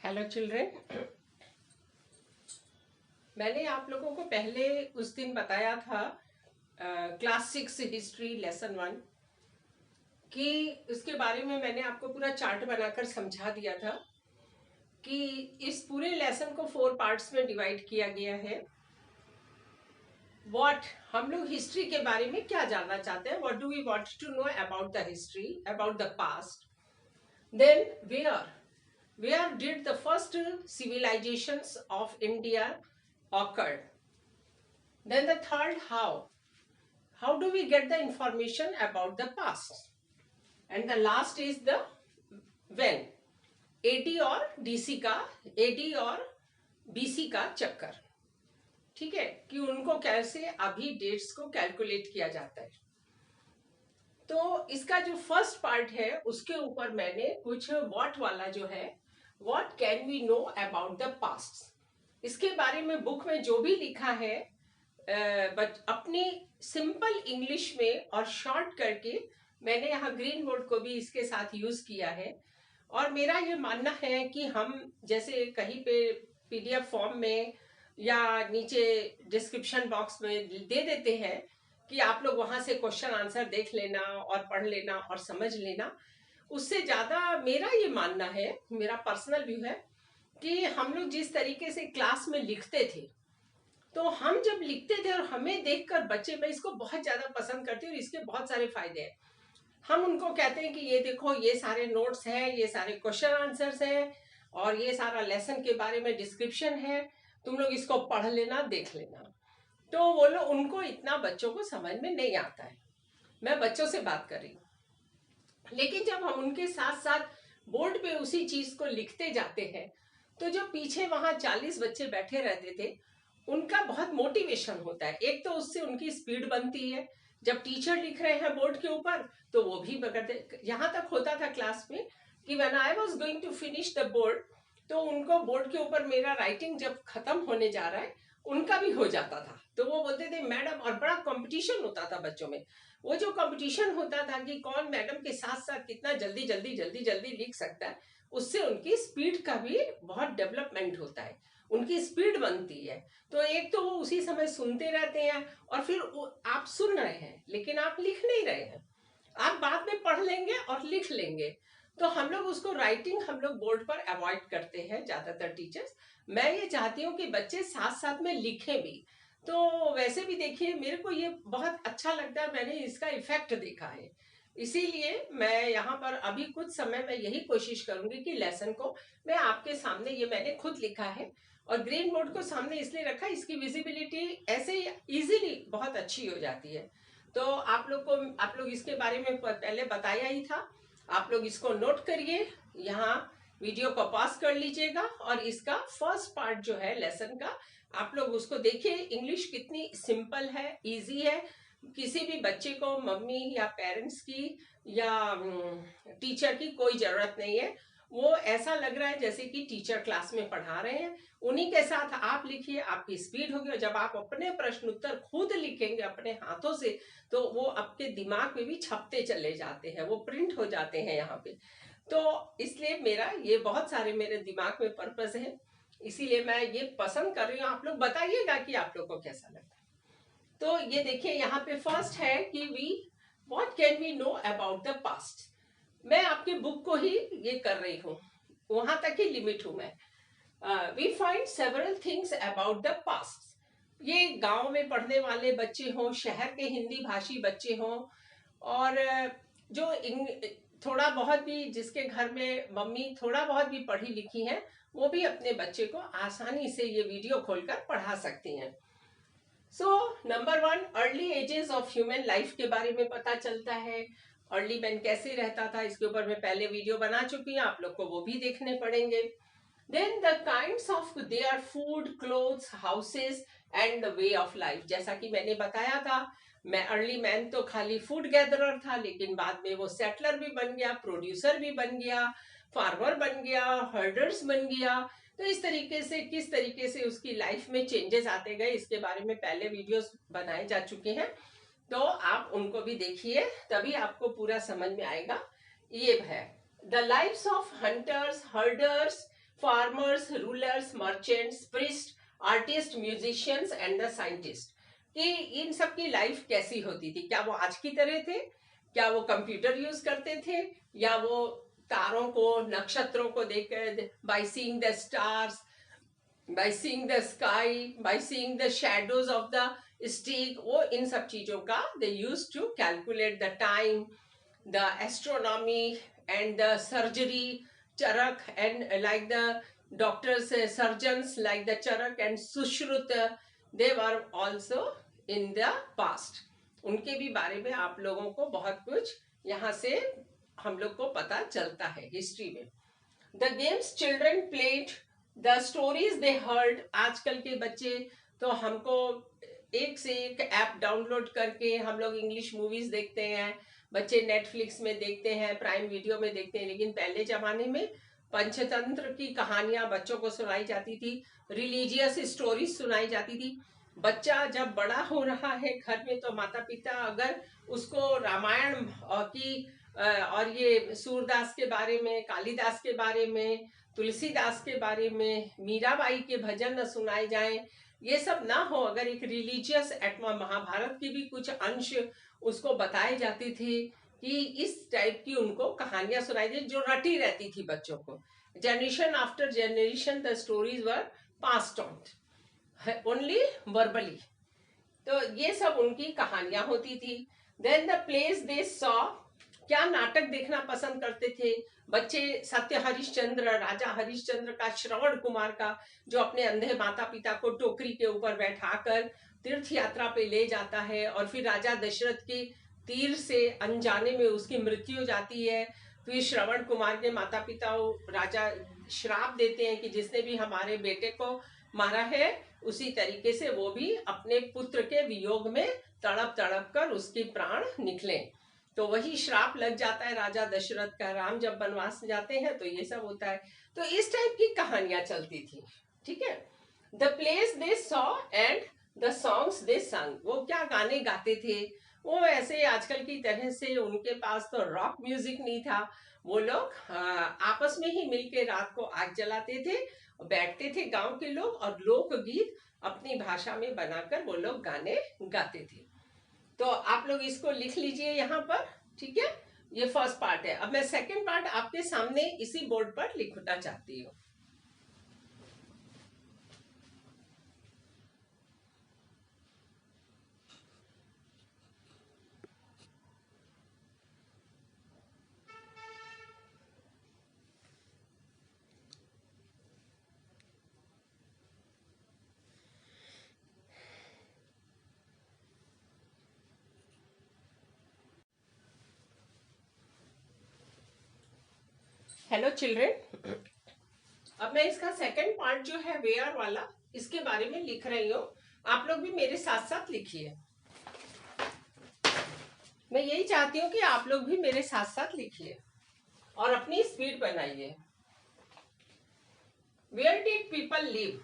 Hello children. मैंने आप लोगों को पहले उस दिन बताया था क्लास 6 हिस्ट्री लेसन 1 कि उसके बारे में मैंने आपको पूरा चार्ट बनाकर समझा दिया था कि इस पूरे लेसन को 4 पार्ट्स में डिवाइड किया गया है। व्हाट हम लोग हिस्ट्री के बारे में क्या जानना चाहते हैं, what do we want to know about the history, about the past. Then where did the first civilizations of India occurred. Then the third, how do we get the information about the past. And the last is the when, AD और DC का, AD और BC का चक्कर। ठीक है, कि उनको कैसे अभी डेट्स को कैलकुलेट किया जाता है। तो इसका जो फर्स्ट पार्ट है उसके ऊपर मैंने कुछ व्हाट वाला जो है, what can we know about the past, इसके बारे में बुक में जो भी लिखा है बट अपनी सिंपल इंग्लिश में और शॉर्ट करके मैंने यहाँ ग्रीन बोर्ड को भी इसके साथ यूज किया है। और मेरा ये मानना है कि हम जैसे कहीं पे PDF फॉर्म में या नीचे डिस्क्रिप्शन बॉक्स में दे देते हैं कि आप लोग वहां से क्वेश्चन आंसर देख लेना और पढ़ लेना और समझ लेना, उससे ज्यादा मेरा ये मानना है, मेरा पर्सनल व्यू है कि हम लोग जिस तरीके से क्लास में लिखते थे, तो हम जब लिखते थे और हमें देखकर बच्चे, मैं इसको बहुत ज्यादा पसंद करती हूँ और इसके बहुत सारे फायदे हैं। हम उनको कहते हैं कि ये देखो, ये सारे नोट्स हैं, ये सारे क्वेश्चन आंसर्स हैं और ये सारा लेसन के बारे में डिस्क्रिप्शन है, तुम लोग इसको पढ़ लेना, देख लेना। तो वो लोग, उनको इतना बच्चों को समझ में नहीं आता है। मैं बच्चों से बात कर रही हूँ। लेकिन जब हम उनके साथ साथ बोर्ड पे उसी चीज को लिखते जाते हैं, तो जो पीछे वहां 40 बच्चे बैठे रहते थे, उनका बहुत मोटिवेशन होता है। एक तो उससे उनकी स्पीड बनती है, जब टीचर लिख रहे हैं बोर्ड के ऊपर तो वो भी बगड़ते। यहाँ तक होता था क्लास में कि when I was going to finish the board, तो उनको बोर्ड के ऊपर मेरा राइटिंग जब खत्म होने जा रहा है, उनका भी हो जाता था। तो वो बोलते थे मैडम, और बड़ा कंपटीशन होता था बच्चों में। वो जो कंपटीशन होता था कि कौन मैडम के साथ साथ कितना जल्दी जल्दी जल्दी जल्दी लिख सकता है, उससे उनकी स्पीड का भी बहुत डेवलपमेंट होता है, उनकी स्पीड बनती है। तो एक तो वो उसी समय सुनते रहते हैं और फिर आप सुन रहे हैं लेकिन आप लिख नहीं रहे हैं, आप बाद में पढ़ लेंगे और लिख लेंगे। तो हम लोग उसको राइटिंग हम लोग बोर्ड पर अवॉइड करते हैं ज्यादातर टीचर्स। मैं ये चाहती हूँ कि बच्चे साथ साथ में लिखें भी। तो वैसे भी देखिए, मेरे को ये बहुत अच्छा लगता है, मैंने इसका इफेक्ट देखा है। इसीलिए मैं यहाँ पर अभी कुछ समय में यही कोशिश करूंगी कि लेसन को मैं आपके सामने, ये मैंने खुद लिखा है और ग्रीन बोर्ड को सामने इसलिए रखा, इसकी विजिबिलिटी ऐसे इजीली बहुत अच्छी हो जाती है। तो आप लोग इसके बारे में पहले बताया ही था। आप लोग इसको नोट करिए, यहाँ वीडियो को पॉज कर लीजिएगा और इसका फर्स्ट पार्ट जो है लेसन का, आप लोग उसको देखिए। इंग्लिश कितनी सिंपल है, इजी है। किसी भी बच्चे को मम्मी या पेरेंट्स की या टीचर की कोई जरूरत नहीं है। वो ऐसा लग रहा है जैसे कि टीचर क्लास में पढ़ा रहे हैं। उन्हीं के साथ आप लिखिए, आपकी स्पीड होगी। और जब आप अपने प्रश्न उत्तर खुद लिखेंगे अपने हाथों से, तो वो आपके दिमाग में भी छपते चले जाते हैं, वो प्रिंट हो जाते हैं यहाँ पे। तो इसलिए मेरा ये बहुत सारे मेरे दिमाग में पर्पस है, इसीलिए मैं ये पसंद कर रही हूँ। आप लोग बताइएगा कि आप लोग को कैसा लगता है। तो ये देखिए, यहाँ पे फर्स्ट है कि what can we know about the past. मैं आपके बुक को ही ये कर रही हूँ, वहां तक ही लिमिट हूं मैं। We find several things about the past. ये गांव में पढ़ने वाले बच्चे हों, शहर के हिंदी भाषी बच्चे हों, और जो थोड़ा बहुत भी, जिसके घर में मम्मी थोड़ा बहुत भी पढ़ी लिखी हैं, वो भी अपने बच्चे को आसानी से ये वीडियो खोलकर पढ़ा सकती हैं। So number 1, early ages of human life के बारे में पता चलता है। अर्ली मैन कैसे रहता था, इसके ऊपर मैं पहले वीडियो बना चुकी हूँ, आप लोग को वो भी देखने पड़ेंगे। Then the kinds of their food, clothes, houses and the way of life. जैसा कि मैंने बताया था, मैं अर्ली मैन तो खाली फूड गैदरर था, लेकिन बाद में वो सेटलर भी बन गया, प्रोड्यूसर भी बन गया, फार्मर बन गया, हर्डर्स बन गया। तो इस तरीके से किस तरीके से उसकी लाइफ में चेंजेस आते गए, इसके बारे में पहले वीडियोस बनाए जा चुके हैं, तो आप उनको भी देखिए, तभी आपको पूरा समझ में आएगा। ये है the lives of hunters, herders, farmers, rulers, merchants, priest, artist, musicians and the scientist, कि इन सब की लाइफ कैसी होती थी। क्या वो आज की तरह थे? क्या वो कंप्यूटर यूज करते थे? या वो तारों को, नक्षत्रों को देखकर, by seeing the stars, by seeing the sky, by seeing the shadows of the stick, वो इन सब चीजों का they used to calculate the time, the astronomy and the surgery, Charak, and like the doctors, surgeons like the Charak and Sushrut, they were also in the past. उनके भी बारे में आप लोगों को बहुत कुछ यहाँ से हम लोग को पता चलता है हिस्ट्री में. The games children played, the stories they heard. आजकल के बच्चे तो हमको एक से एक ऐप डाउनलोड करके हम लोग इंग्लिश मूवीज देखते हैं, बच्चे नेटफ्लिक्स में देखते हैं, प्राइम वीडियो में देखते हैं. लेकिन पहले जमाने में पंचतंत्र की कहानियां बच्चों को सुनाई जाती थी, रिलीजियस स्टोरीज सुनाई जाती थी. बच्चा जब बड़ा हो रहा है घर में, तो माता पिता अगर उसको रामायण की और ये सूरदास के बारे में, कालिदास के बारे में, तुलसीदास के बारे में, मीराबाई के भजन न सुनाए जाएं, ये सब ना हो, अगर एक रिलीजियस एटमॉ, महाभारत के भी कुछ अंश उसको बताए जाते थे, कि इस टाइप की उनको कहानियां सुनाई दी जो रटी रहती थी बच्चों को. Generation after generation the stories were passed on only verbally. तो ये सब उनकी कहानियां होती थी. Then the place they saw, क्या नाटक देखना पसंद करते थे बच्चे? सत्य हरिश्चंद्र, राजा हरिश्चंद्र का, श्रवण कुमार का, जो अपने अंधे माता पिता को टोकरी के ऊपर बैठाकर तीर्थ यात्रा पे ले जाता है, और फिर राजा दशरथ के तीर से अनजाने में उसकी मृत्यु हो जाती है. फिर श्रवण कुमार के माता पिता राजा श्राप देते हैं कि जिसने भी हमारे बेटे को मारा है, उसी तरीके से वो भी अपने पुत्र के वियोग में तड़प तड़प कर उसके प्राण निकले. तो वही श्राप लग जाता है राजा दशरथ का. राम जब वनवास जाते हैं तो ये सब होता है. तो इस टाइप की कहानियां चलती थी. ठीक है. The place they saw and the songs they sang, वो क्या गाने गाते थे? वो ऐसे आजकल की तरह से उनके पास तो रॉक म्यूजिक नहीं था. वो लोग आपस में ही मिलके रात को आग जलाते थे, बैठते थे गांव के लोग, और लोकगीत अपनी भाषा में बनाकर वो लोग गाने गाते थे. तो आप लोग इसको लिख लीजिए यहाँ पर. ठीक है, ये फर्स्ट पार्ट है. अब मैं सेकंड पार्ट आपके सामने इसी बोर्ड पर लिखना चाहती हूँ. हेलो चिल्ड्रेन, अब मैं इसका सेकंड पार्ट जो है वेयर वाला, इसके बारे में लिख रही हूँ. आप लोग भी मेरे साथ साथ लिखिए. मैं यही चाहती हूँ कि आप लोग भी मेरे साथ साथ लिखिए और अपनी स्पीड बनाइए. Where did people live?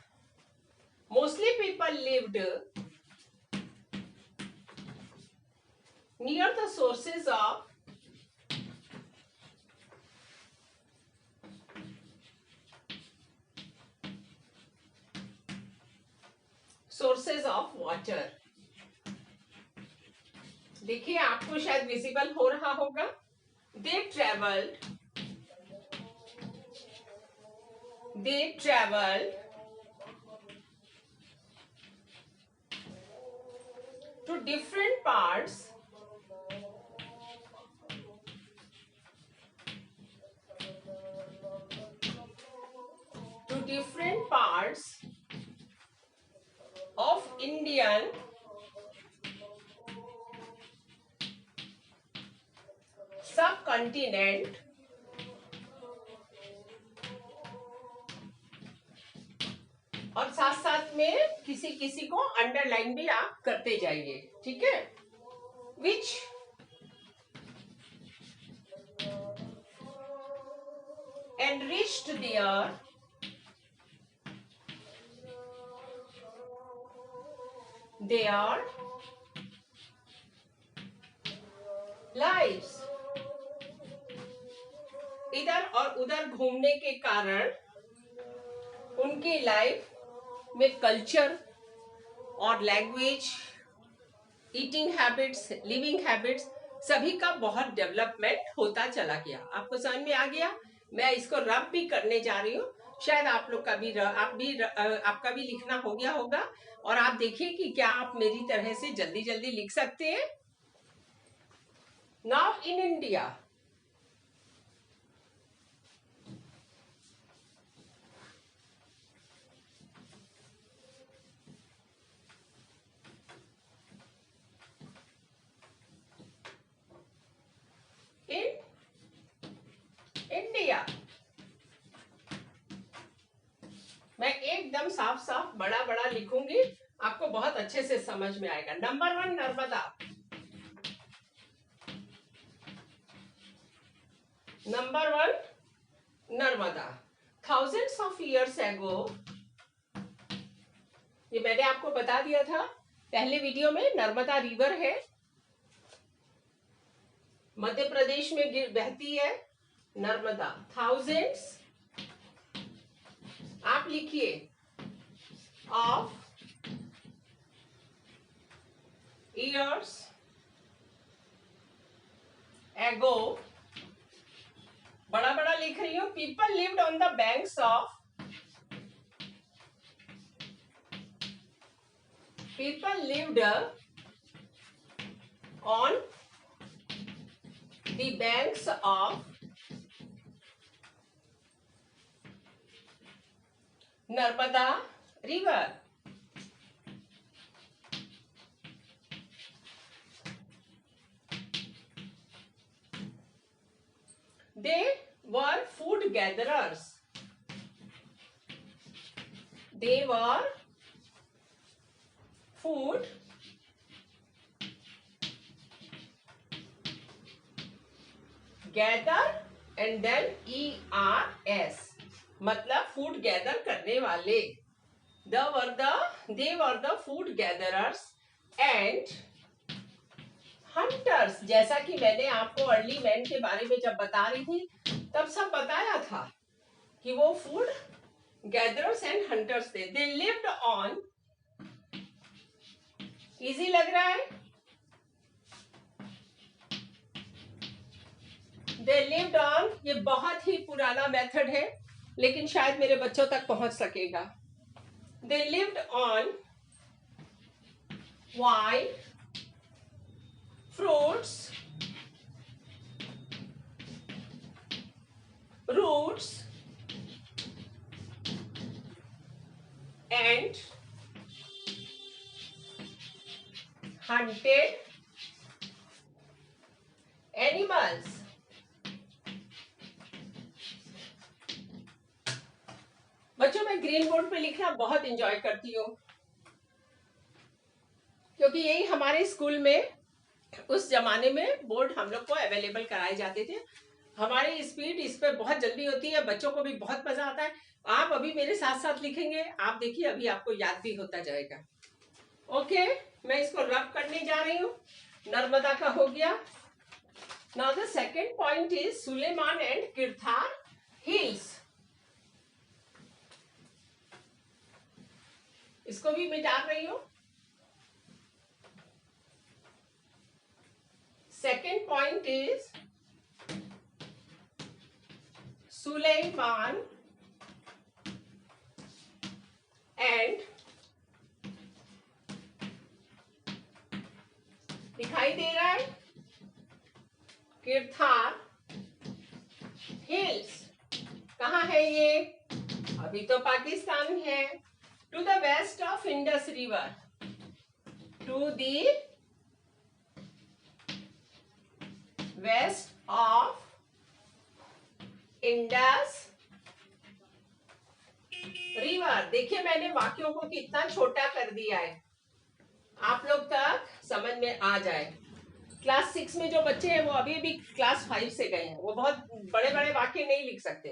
Mostly people lived near the sources of water. देखिए, आपको शायद विजिबल हो रहा होगा. They travelled to different parts of Indian subcontinent और साथ साथ में किसी किसी को अंडरलाइन भी आप करते जाइए. ठीक है. Which enriched their lives. इधर और उधर घूमने के कारण उनकी लाइफ में कल्चर और language, eating habits, living habits सभी का बहुत डेवलपमेंट होता चला गया। आपको समझ में आ गया? मैं इसको रब भी करने जा रही हूँ, शायद आप लोग का भी आपका भी लिखना हो गया होगा, और आप देखिए कि क्या आप मेरी तरह से जल्दी जल्दी लिख सकते हैं। Now in India, in India, मैं एकदम साफ साफ बड़ा बड़ा लिखूंगी, आपको बहुत अच्छे से समझ में आएगा। Number 1 Narmada, number 1 Narmada. Thousands of years ago, ये मैंने आपको बता दिया था पहले वीडियो में, नर्मदा रिवर है, मध्य प्रदेश में बहती है नर्मदा। थाउजेंड्स, आप लिखिए, ऑफ इयर्स एगो, बड़ा बड़ा लिख रही हूं, people lived on the banks of, people lived on the banks of Narmada river. They were food gatherers. They were food gather and then ERS, मतलब फूड गैदर करने वाले। they were the food gatherers and hunters, जैसा कि मैंने आपको early man के बारे में जब बता रही थी तब सब बताया था कि वो फूड गैदरर्स एंड हंटर्स थे। दे लिव्ड ऑन, इजी लग रहा है? दे लिव्ड ऑन, ये बहुत ही पुराना मेथड है लेकिन शायद मेरे बच्चों तक पहुंच सकेगा। They lived on wild fruits, roots and hunted animals. बच्चों, मैं ग्रीन बोर्ड पे लिखना बहुत एंजॉय करती हूँ क्योंकि यही हमारे स्कूल में उस जमाने में बोर्ड हम लोग को अवेलेबल कराए जाते थे। हमारी स्पीड इस पे बहुत जल्दी होती है, बच्चों को भी बहुत मजा आता है। आप अभी मेरे साथ साथ लिखेंगे, आप देखिए अभी आपको याद भी होता जाएगा। ओके, मैं इसको रब करने जा रही हूँ। नर्मदा का हो गया। Now the second point is Sulaiman and Kirthar hills. इसको भी मिटा रही हूँ। Second point is Suleiman and, दिखाई दे रहा है, किरथार हिल्स। कहाँ है ये? अभी तो पाकिस्तान है। To the west of Indus river, to the west of Indus river. देखिए मैंने वाक्यों को कितना छोटा कर दिया है, आप लोग तक समझ में आ जाए। क्लास 6 में जो बच्चे हैं वो अभी भी क्लास 5 से गए हैं, वो बहुत बड़े बड़े वाक्य नहीं लिख सकते।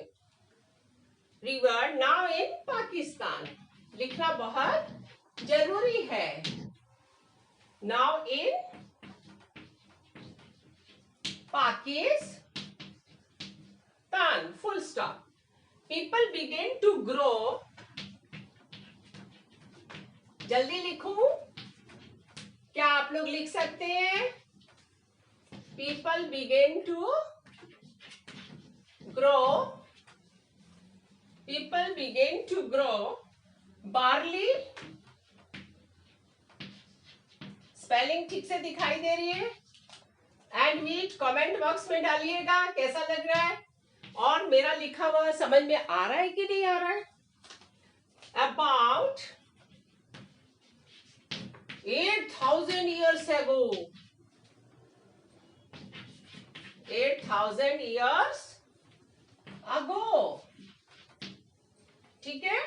रिवर नाउ इन पाकिस्तान, लिखना बहुत जरूरी है। Now in Pakistan, full stop. People began to grow जल्दी लिखूं? क्या आप लोग लिख सकते हैं? People begin to grow. People begin to grow. Barley. Spelling ठीक से दिखाई दे रही है? एंड वीट कमेंट बॉक्स में डालिएगा कैसा लग रहा है और मेरा लिखा हुआ समझ में आ रहा है कि नहीं आ रहा है? About 8,000 years ago. 8,000 years ago. ठीक है?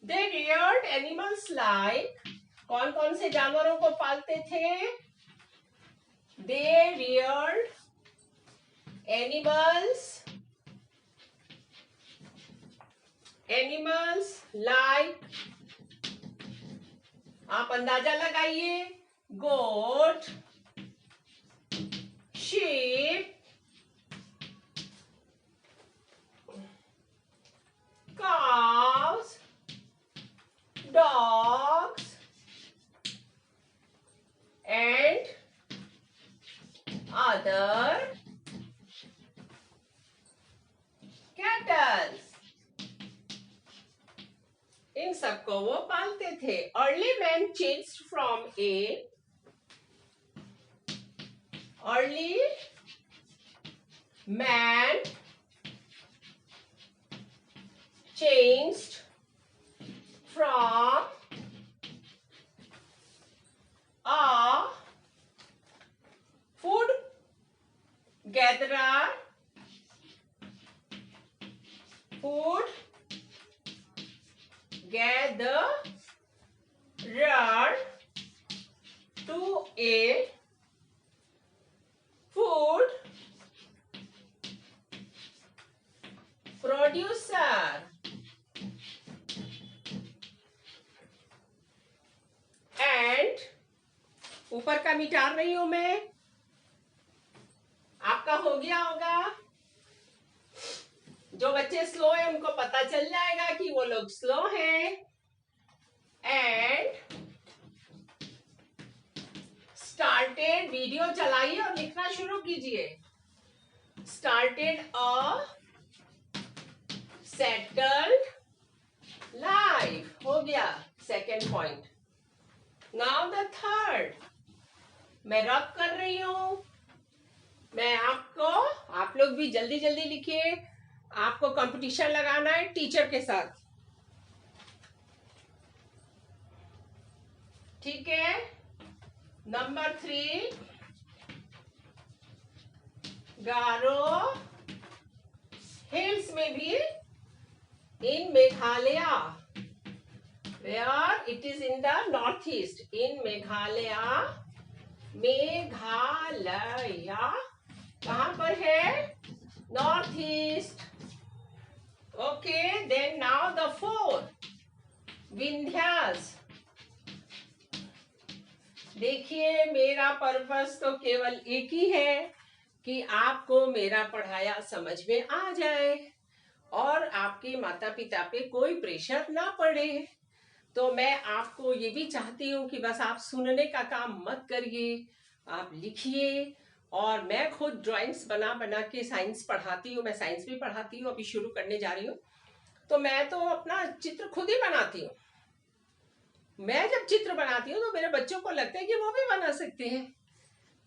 They reared animals like. कौन कौन से जानवरों को पालते थे? They reared animals like. आप अंदाजा लगाइए. Goat, sheep, cows, dogs, and other cattle. इन सबको वो पालते थे. Early man changed from a early man changed from a food gatherer to a food producer. And ऊपर का मिटा रही हूं मैं. आपका हो गया होगा. जो बच्चे स्लो है उनको पता चल जाएगा कि वो लोग स्लो हैं. And started. वीडियो चलाइए और लिखना शुरू कीजिए. Started a settled life. हो गया second point. Now the third. मैं रब कर रही हूं. मैं आपको, आप लोग भी जल्दी जल्दी लिखिए. आपको कंपटीशन लगाना है टीचर के साथ. ठीक है. नंबर 3. गारो हिल्स में भी इन Meghalaya. Where it is in the northeast. In Meghalaya. Meghalaya कहां पर है? North east. Okay. Then now the 4. Vindhyas. देखिए मेरा पर्पस तो केवल एक ही है कि आपको मेरा पढ़ाया समझ में आ जाए और आपके माता पिता पे कोई प्रेशर ना पड़े. तो मैं आपको ये भी चाहती हूँ कि बस आप सुनने का काम मत करिए, आप लिखिए. और मैं खुद ड्राइंग्स बना बना के साइंस पढ़ाती हूँ. मैं साइंस भी पढ़ाती हूँ, अभी शुरू करने जा रही हूँ. तो मैं तो अपना चित्र खुद ही बनाती हूँ. मैं जब चित्र बनाती हूँ तो मेरे बच्चों को लगता है कि वो भी बना सकते हैं.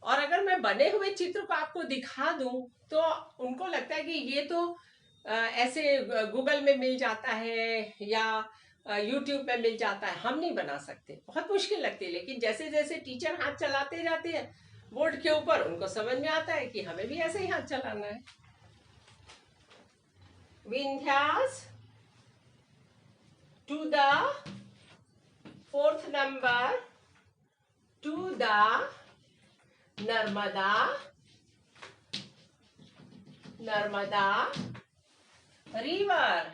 और अगर मैं बने हुए चित्र को आपको दिखा दूं तो उनको लगता है कि ये तो ऐसे गूगल में मिल जाता है या यूट्यूब पे मिल जाता है. हम नहीं बना सकते, बहुत मुश्किल लगती है. लेकिन जैसे जैसे टीचर हाथ चलाते जाते हैं बोर्ड के ऊपर, उनको समझ में आता है कि हमें भी ऐसे ही हाथ चलाना है. Vindhyas to the 4th number to the Narmada river.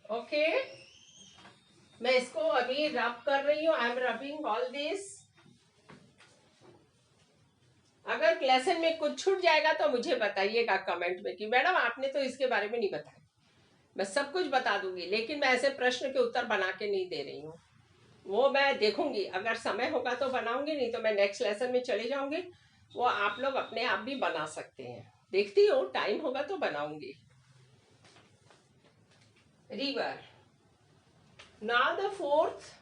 Okay. मैं इसको अभी रब कर रही हूँ. I am rubbing all this. अगर लेसन में कुछ छूट जाएगा तो मुझे बताइएगा कमेंट में कि मैडम आपने तो इसके बारे में नहीं बताया. मैं सब कुछ बता दूंगी, लेकिन मैं ऐसे प्रश्न के उत्तर बना के नहीं दे रही हूँ। वो मैं देखूंगी, अगर समय होगा तो बनाऊंगी, नहीं तो मैं नेक्स्ट लेसन में चली जाऊंगी। वो आप लोग अपने आप भी बना सकते हैं, देखती हूँ टाइम होगा तो बनाऊंगी। River. Now the fourth,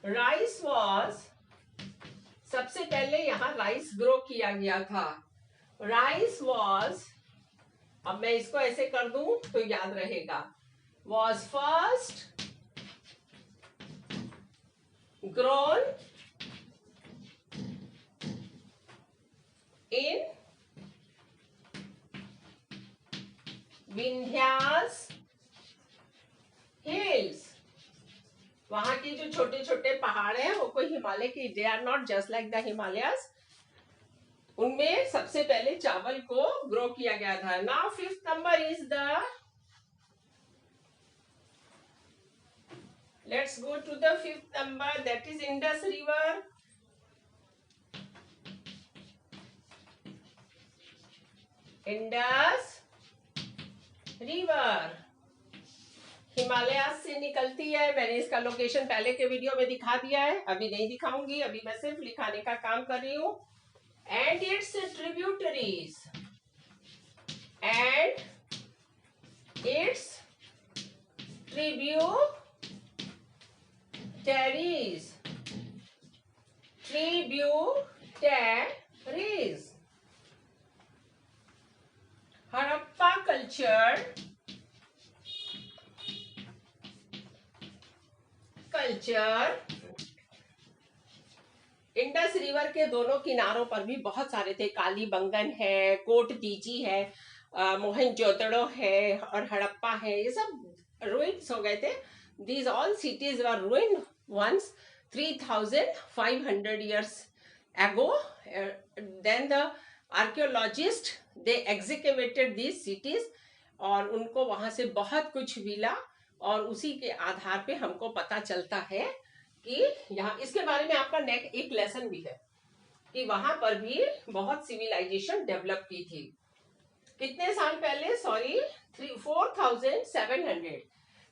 rice was, सबसे पहले यहाँ राइस ग्रो किया गया था। राइस वॉज, अब मैं इसको ऐसे कर दूं तो याद रहेगा, was first grown in Vindhyas hills. वहां की जो छोटे छोटे पहाड़ हैं वो कोई हिमालय की, they are not just like the Himalayas. उनमें सबसे पहले चावल को ग्रो किया गया था। Now fifth number is the, let's go to the fifth number, that is Indus river. Indus river Himalaya से निकलती है। मैंने इसका लोकेशन पहले के वीडियो में दिखा दिया है, अभी नहीं दिखाऊंगी, अभी मैं सिर्फ लिखाने का काम कर रही हूँ। And it's tributaries, and it's tributaries, tributaries. Harappa culture Indus river के दोनों किनारों पर भी बहुत सारे थे। कालीबंगन है, कोट दीजी है, मोहनजोदड़ो है और हड़प्पा है, ये सब रुइन्स हो गए थे। These all cities were ruined once 3,500 years ago. Then the archaeologists they excavated these cities, और उनको वहां से बहुत कुछ मिला, और उसी के आधार पे हमको पता चलता है कि यहाँ, इसके बारे में आपका नेक्स्ट एक लेसन भी है कि वहां पर भी बहुत सिविलाइजेशन डेवलप की थी। कितने साल पहले? सॉरी, 4,700।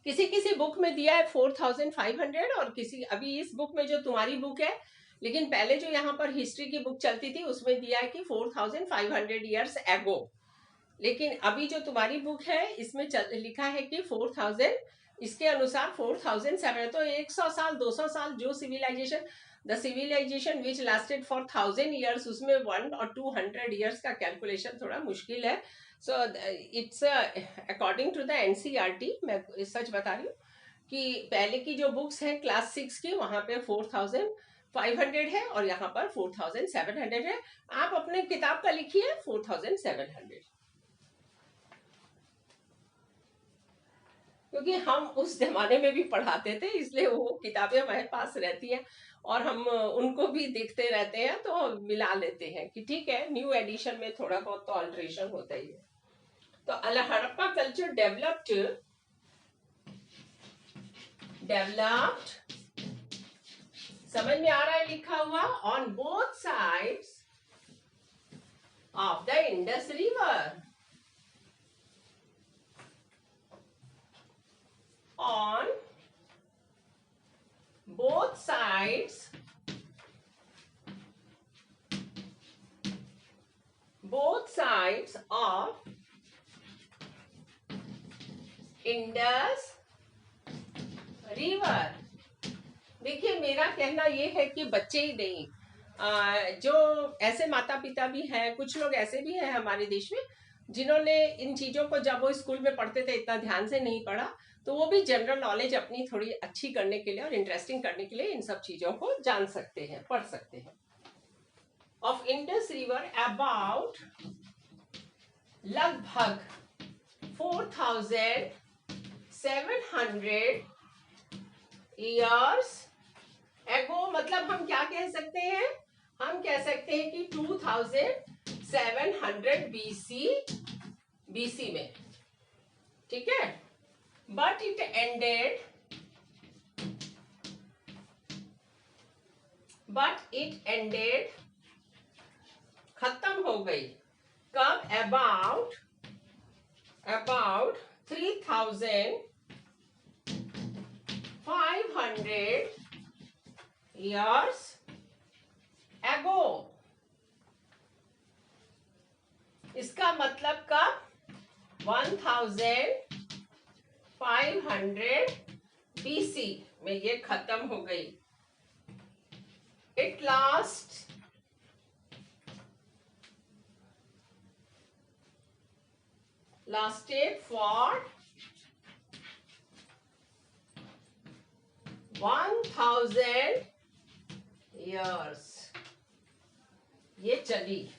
किसी किसी बुक में दिया है 4,500, और किसी, अभी इस बुक में जो तुम्हारी बुक है, लेकिन पहले जो यहाँ पर हिस्ट्री की बुक चलती थी उसमें दिया है कि 4,500 years ago। लेकिन अभी जो तुम्हारी बुक है इसमें लिखा है कि 4,000, इसके अनुसार 4,700। तो 100 साल 200 साल जो civilization, the civilization which lasted for 1,000 years, उसमें 1 और 200 years का कैलकुलेशन थोड़ा मुश्किल है। So it's according to the NCERT, मैं सच बता रही हूँ कि पहले की जो बुक्स हैं क्लास 6 की, वहां पे 4,500 है और यहाँ पर 4,700 है। आप अपने किताब का लिखिए 4,700, क्योंकि हम उस जमाने में भी पढ़ाते थे, इसलिए वो किताबें हमारे पास रहती हैं और हम उनको भी देखते रहते हैं, तो मिला लेते हैं कि ठीक है, न्यू एडिशन में थोड़ा बहुत तो अल्ट्रेशन होता ही है। तो हड़प्पा कल्चर डेवलप्ड समझ में आ रहा है लिखा हुआ, on both sides of the Indus river, on both sides of Indus River। देखिए, मेरा कहना ये है कि बच्चे ही नहीं, जो ऐसे माता पिता भी हैं, कुछ लोग ऐसे भी हैं हमारे देश में जिन्होंने इन चीजों को, जब वो स्कूल में पढ़ते थे इतना ध्यान से नहीं पढ़ा, तो वो भी जनरल नॉलेज अपनी थोड़ी अच्छी करने के लिए और इंटरेस्टिंग करने के लिए इन सब चीजों को जान सकते हैं, पढ़ सकते हैं। ऑफ इंडस रिवर अबाउट लगभग 4,700 years ago, मतलब हम क्या कह सकते हैं? हम कह सकते हैं कि 2,700 BC में, ठीक है। But it ended, खत्म हो गई कब? About about 3,500 years ago. इसका मतलब कब? 1500 BC में ये खत्म हो गई. It lasted for 1000 years. ये चली.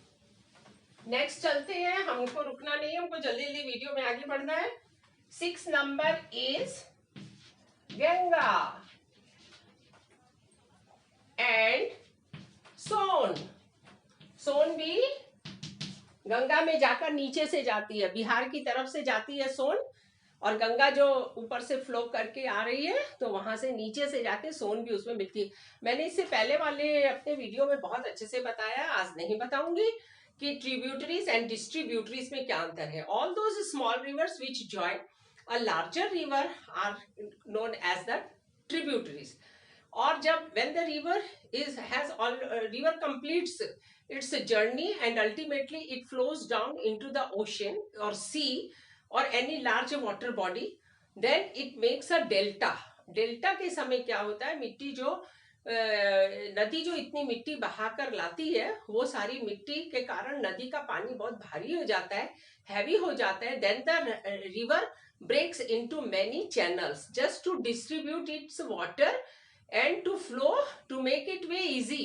नेक्स्ट चलते हैं, हमको रुकना नहीं है, हमको जल्दी जल्दी वीडियो में आगे बढ़ना है. 6 नंबर इज गंगा एंड सोन. सोन भी गंगा में जाकर नीचे से जाती है, बिहार की तरफ से जाती है सोन, और गंगा जो ऊपर से फ्लो करके आ रही है तो वहां से नीचे से जाके सोन भी उसमें मिलती है. मैंने इससे पहले वाले अपने वीडियो में बहुत अच्छे से बताया, आज नहीं बताऊंगी कि ट्रिब्यूटरीज एंड डिस्ट्रीब्यूटरीज में क्या अंतर है. All those small rivers which join a larger river are known as the tributaries. और जब when the river river completes its journey and ultimately it flows down into the ocean or sea or any large water body, then it makes a delta. Delta के समय क्या होता है, मिट्टी जो नदी जो इतनी मिट्टी बहाकर लाती है, वो सारी मिट्टी के कारण नदी का पानी बहुत भारी हो जाता है, हैवी हो जाता है. Then the river breaks into many channels just to distribute its water and to flow, to make it way easy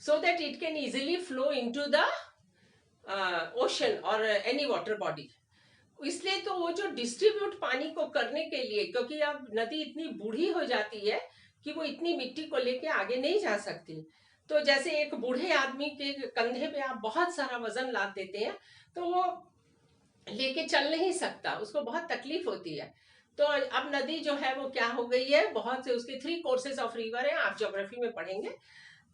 so that it can easily flow into the ocean or any water body. इसलिए तो वो जो distribute पानी को करने के लिए, क्योंकि अब नदी इतनी बूढ़ी हो जाती है कि वो इतनी मिट्टी को लेके आगे नहीं जा सकती. तो जैसे एक बूढ़े आदमी के कंधे पे आप बहुत सारा वजन लाद देते हैं तो वो लेके चल नहीं सकता, उसको बहुत तकलीफ होती है. तो अब नदी जो है वो क्या हो गई है, बहुत से उसके 3 कोर्सेज ऑफ रिवर है, आप ज्योग्राफी में पढ़ेंगे.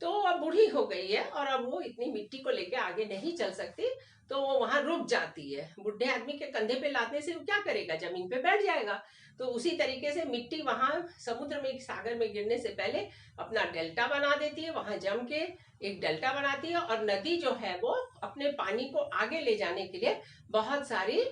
तो अब बूढ़ी हो गई है और अब वो इतनी मिट्टी को लेके आगे नहीं चल सकती, तो वो वहां रुक जाती है. बूढ़े आदमी के कंधे पे लादने से वो क्या करेगा, जमीन पे बैठ जाएगा. तो उसी तरीके से मिट्टी वहां समुद्र में, सागर में गिरने से पहले अपना डेल्टा बना देती है, वहां जम के एक डेल्टा बनाती है, और नदी जो है वो अपने पानी को आगे ले जाने के लिए बहुत सारी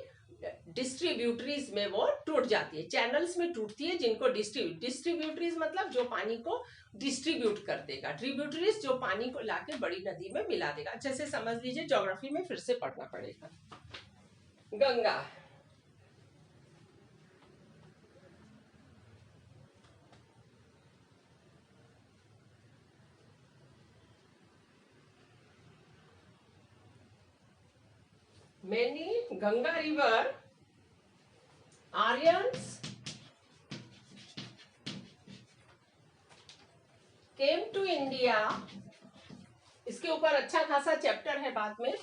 डिस्ट्रीब्यूटरीज में वो टूट जाती है, चैनल्स में टूटती है, जिनको डिस्ट्रीब्यूटरीज मतलब जो पानी को डिस्ट्रीब्यूट कर देगा, ट्रिब्यूटरीज जो पानी को लाके बड़ी नदी में मिला देगा. अच्छे से समझ लीजिए, ज्योग्राफी में फिर से पढ़ना पड़ेगा. Ganga, many Ganga river Aryans came to India. इसके ऊपर अच्छा खासा चैप्टर है बाद में.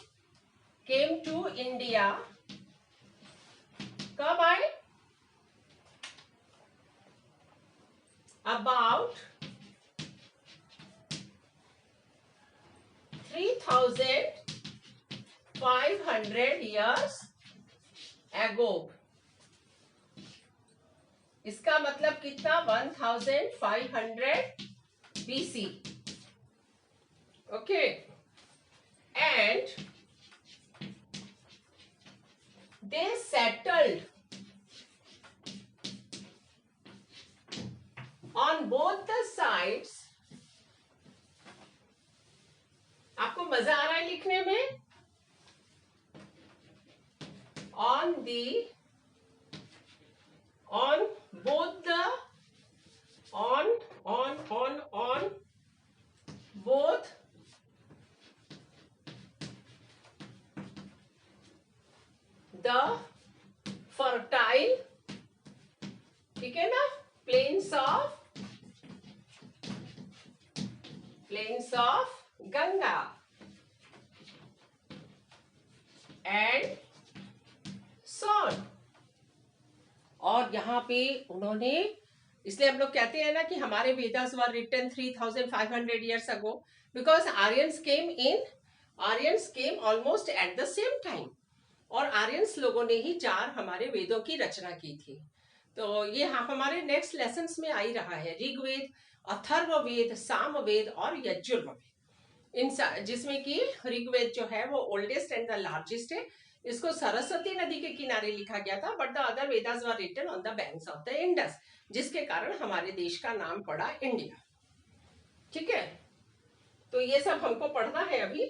came to India कब आए? about 3,500 years ago. इसका मतलब कितना? 1500 BC. Okay, and they settled on both the sides. आपको मजा आ रहा है लिखने में? on both the on both the fertile, ठीक है ना, plains of Ganga and Son. और यहाँ पे उन्होंने, इसलिए हम लोग कहते हैं ना कि हमारे Vedas were written 3,500 years ago because Aryans came almost at the same time. और आर्यंस लोगों ने ही 4 हमारे वेदों की रचना की थी। तो ये हमारे नेक्स्ट लेसन्स में आ ही रहा है, ऋग्वेद, अथर्ववेद, सामवेद और यजुर्वेद। जिसमें कि ऋग्वेद जो है वो ओल्डेस्ट एंड द लार्जेस्ट है। इसको सरस्वती नदी के किनारे लिखा गया था, but the other Vedas were written on the banks of the Indus, जिसके कारण हमारे देश का नाम पड़ा इंडिया। ठीक है, तो ये सब हमको पढ़ना है अभी।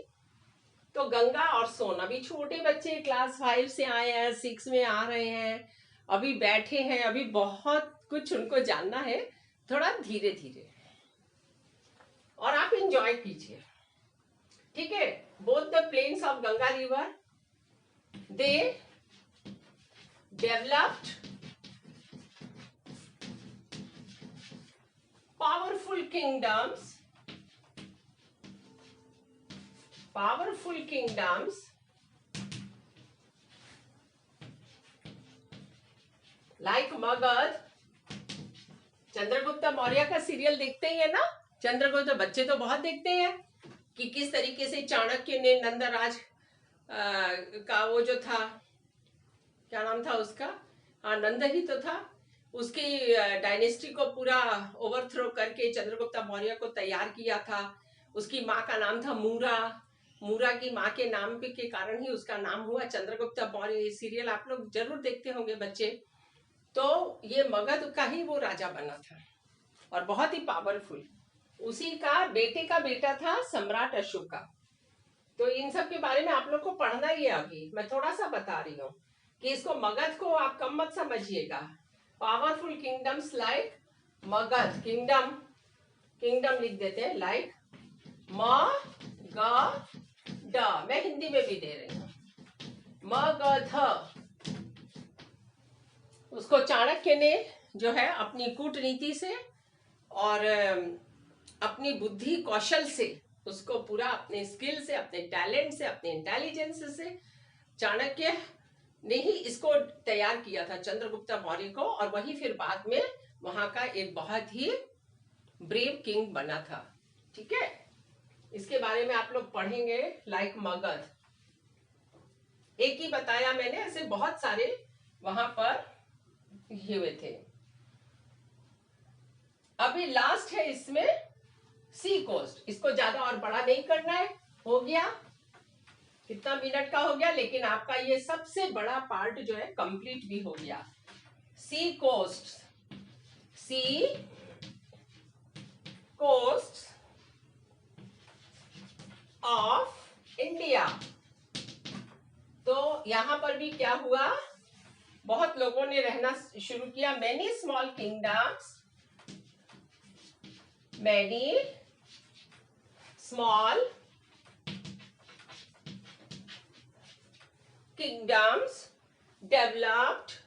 तो गंगा और सोन, अभी छोटे बच्चे क्लास 5 से आए हैं, 6 में आ रहे हैं, अभी बैठे हैं, अभी बहुत कुछ उनको जानना है, थोड़ा धीरे धीरे, और आप इंजॉय कीजिए। ठीक है, both the plains of Ganga river, they developed powerful kingdoms like Magad। Chandragupta Maurya का सीरियल देखते ही है ना, चंद्रगुप्त बच्चे तो बहुत देखते हैं कि किस तरीके से चाणक्य ने नंदराज का वो जो था, क्या नाम था उसका, हाँ नंद ही तो था, उसकी डायनेस्टी को पूरा ओवरथ्रो करके चंद्रगुप्त मौर्य को तैयार किया था। उसकी माँ का नाम था मूरा, मूरा की माँ के नाम के कारण ही उसका नाम हुआ चंद्रगुप्त मौर्य। ये सीरियल आप लोग जरूर देखते होंगे बच्चे। तो ये मगध का ही वो राजा बना था और बहुत ही पावरफुल। उसी का बेटे का बेटा था सम्राट अशोका। तो इन सब के बारे में आप लोग को पढ़ना ही है। अभी मैं थोड़ा सा बता रही हूँ कि इसको, मगध को आप कम मत समझिएगा। Powerful kingdoms like Magadh, kingdom लिख देते हैं, लाइक मगध, मैं हिंदी में भी दे रही हूँ, मगध। उसको चाणक्य ने जो है अपनी कूटनीति से और अपनी बुद्धि कौशल से, उसको पूरा अपने स्किल से, अपने टैलेंट से, अपने इंटेलिजेंस से चाणक्य ने ही इसको तैयार किया था, चंद्रगुप्त मौर्य को। और वही फिर बाद में वहां का एक बहुत ही ब्रेव किंग बना था। ठीक है, इसके बारे में आप लोग पढ़ेंगे, लाइक मगध। एक ही बताया मैंने, ऐसे बहुत सारे वहां पर हुए थे। अभी लास्ट है इसमें सी कोस्ट। इसको ज्यादा और बड़ा नहीं करना है, हो गया, कितना मिनट का हो गया, लेकिन आपका ये सबसे बड़ा पार्ट जो है कंप्लीट भी हो गया। Sea coast, sea coast of India. तो यहां पर भी क्या हुआ, बहुत लोगों ने रहना शुरू किया। Many small kingdoms, many small kingdoms developed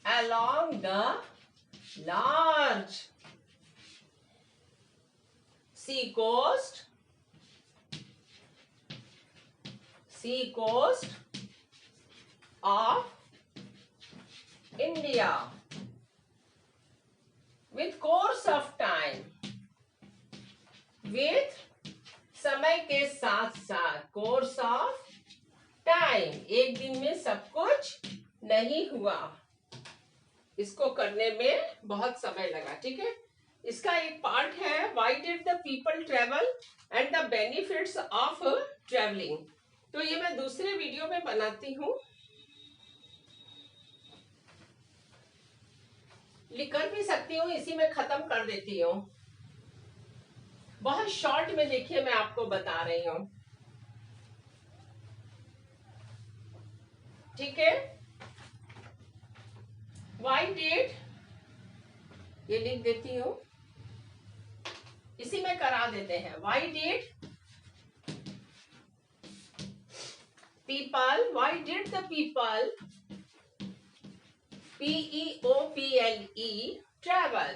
along the large sea coast of India with course of time, with समय के साथ साथ, कोर्स ऑफ टाइम, एक दिन में सब कुछ नहीं हुआ, इसको करने में बहुत समय लगा। ठीक है, इसका एक पार्ट है, why did the people travel and the benefits of travelling. तो ये मैं दूसरे वीडियो में बनाती हूँ, लिख कर भी सकती हूँ, इसी में खत्म कर देती हूँ। बहुत शॉर्ट में देखिए, मैं आपको बता रही हूँ। ठीक है, व्हाई डिड, ये लिख देती हूँ, इसी में करा देते हैं। Why did people, why did the people, PEOPLE, travel,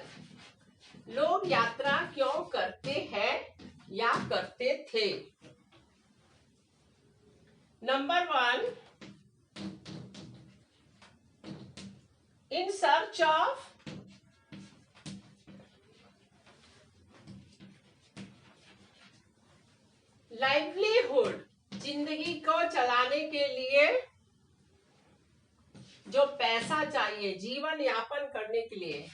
लोग यात्रा क्यों करते हैं या करते थे। Number 1, in search of livelihood, जिंदगी को चलाने के लिए जो पैसा चाहिए जीवन यापन करने के लिए,